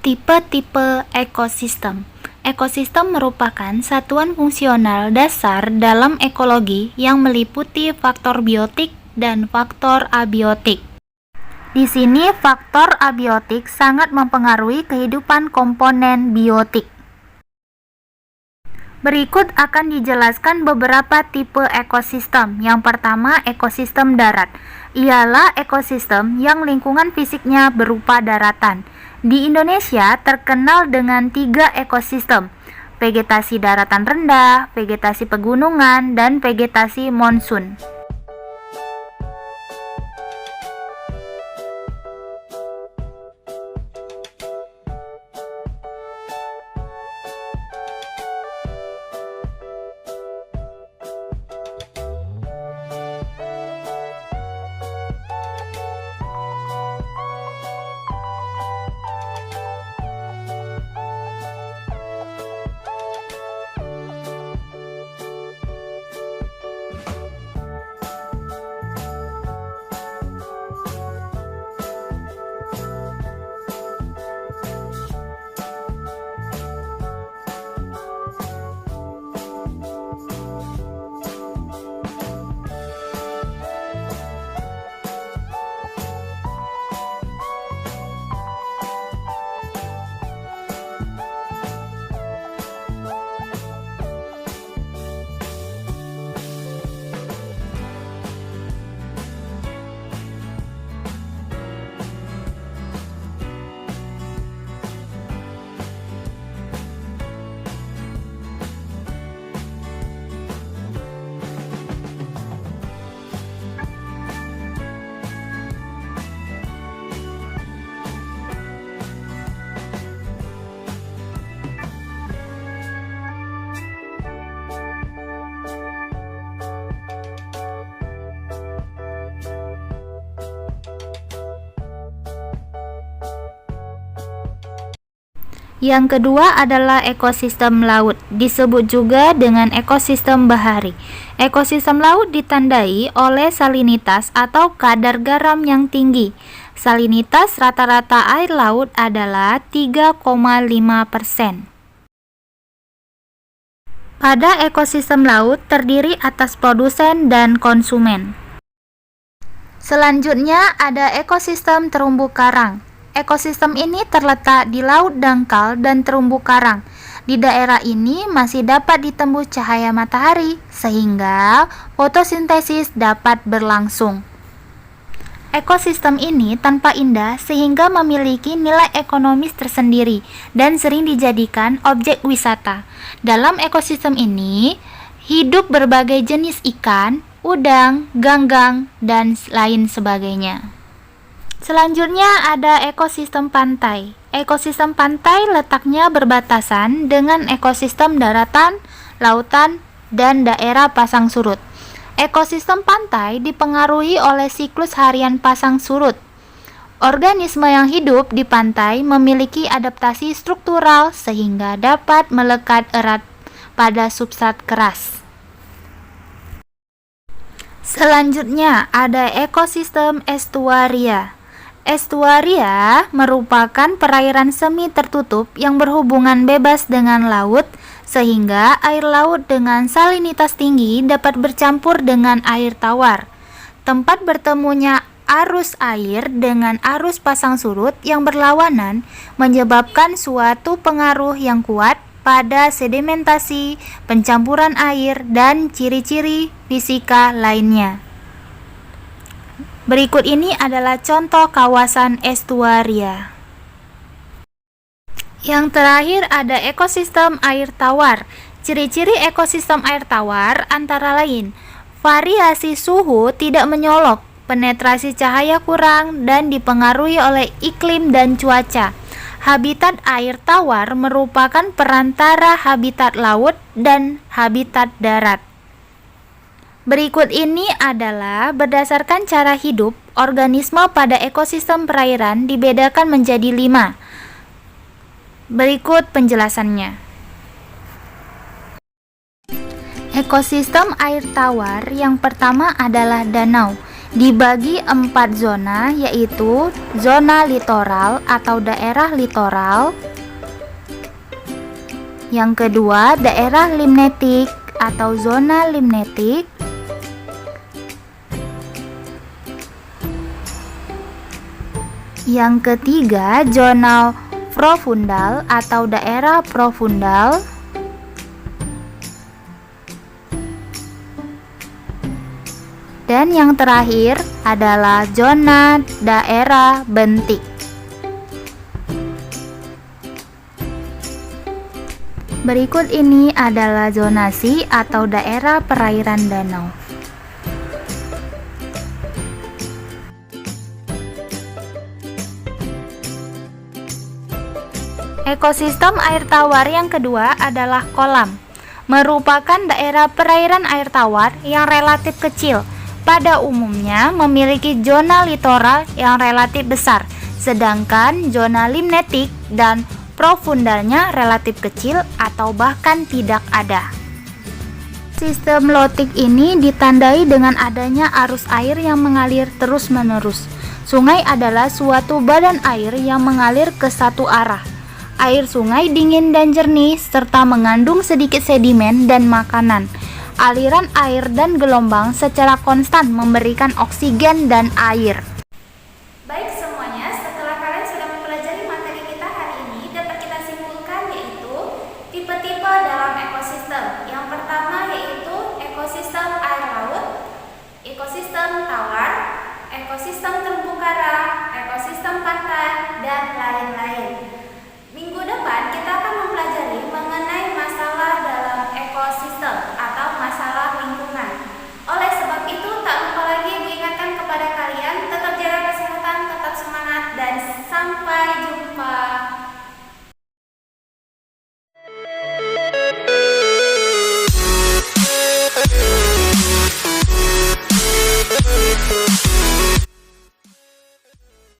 Tipe-tipe ekosistem. Ekosistem merupakan satuan fungsional dasar dalam ekologi yang meliputi faktor biotik dan faktor abiotik. Di sini faktor abiotik sangat mempengaruhi kehidupan komponen biotik. Berikut akan dijelaskan beberapa tipe ekosistem. Yang pertama, ekosistem darat. Ialah ekosistem yang lingkungan fisiknya berupa daratan. Di Indonesia terkenal dengan 3 ekosistem: vegetasi daratan rendah, vegetasi pegunungan, dan vegetasi monsun. Yang kedua adalah ekosistem laut, disebut juga dengan ekosistem bahari. Ekosistem laut ditandai oleh salinitas atau kadar garam yang tinggi. Salinitas rata-rata air laut adalah 3,5%. Pada ekosistem laut terdiri atas produsen dan konsumen. Selanjutnya ada ekosistem terumbu karang. Ekosistem ini terletak di laut dangkal dan terumbu karang. Di daerah ini masih dapat ditembus cahaya matahari, sehingga fotosintesis dapat berlangsung. Ekosistem ini tanpa indah sehingga memiliki nilai ekonomis tersendiri dan sering dijadikan objek wisata. Dalam ekosistem ini, hidup berbagai jenis ikan, udang, ganggang, dan lain sebagainya. Selanjutnya ada ekosistem pantai. Ekosistem pantai letaknya berbatasan dengan ekosistem daratan, lautan, dan daerah pasang surut. Ekosistem pantai dipengaruhi oleh siklus harian pasang surut. Organisme yang hidup di pantai memiliki adaptasi struktural sehingga dapat melekat erat pada substrat keras. Selanjutnya ada ekosistem estuaria. Estuaria merupakan perairan semi tertutup yang berhubungan bebas dengan laut, sehingga air laut dengan salinitas tinggi dapat bercampur dengan air tawar. Tempat bertemunya arus air dengan arus pasang surut yang berlawanan menyebabkan suatu pengaruh yang kuat pada sedimentasi, pencampuran air, dan ciri-ciri fisika lainnya. Berikut ini adalah contoh kawasan estuaria. Yang terakhir ada ekosistem air tawar. Ciri-ciri ekosistem air tawar antara lain: variasi suhu tidak menyolok, penetrasi cahaya kurang, dan dipengaruhi oleh iklim dan cuaca. Habitat air tawar merupakan perantara habitat laut dan habitat darat. Berikut ini adalah berdasarkan cara hidup, organisme pada ekosistem perairan dibedakan menjadi 5. Berikut penjelasannya. Ekosistem air tawar yang pertama adalah danau. dibagi 4 zona, yaitu zona litoral atau daerah litoral. Yang kedua, daerah limnetik atau zona limnetik. Yang ketiga, zona profundal atau daerah profundal. Dan yang terakhir adalah zona daerah bentik. Berikut ini adalah zonasi atau daerah perairan danau. Ekosistem air tawar yang kedua adalah kolam, merupakan daerah perairan air tawar yang relatif kecil. Pada umumnya memiliki zona litoral yang relatif besar, sedangkan zona limnetik dan profundalnya relatif kecil atau bahkan tidak ada. Sistem lotik ini ditandai dengan adanya arus air yang mengalir terus-menerus. Sungai adalah suatu badan air yang mengalir ke satu arah. Air sungai dingin dan jernih serta mengandung sedikit sedimen dan makanan. Aliran air dan gelombang secara konstan memberikan oksigen dan air. Baik semuanya, setelah kalian sudah mempelajari materi kita hari ini, dapat kita simpulkan yaitu tipe-tipe dalam ekosistem. Yang pertama yaitu ekosistem air laut, ekosistem tawar, ekosistem terumbu karang, ekosistem pantai, dan lain-lain.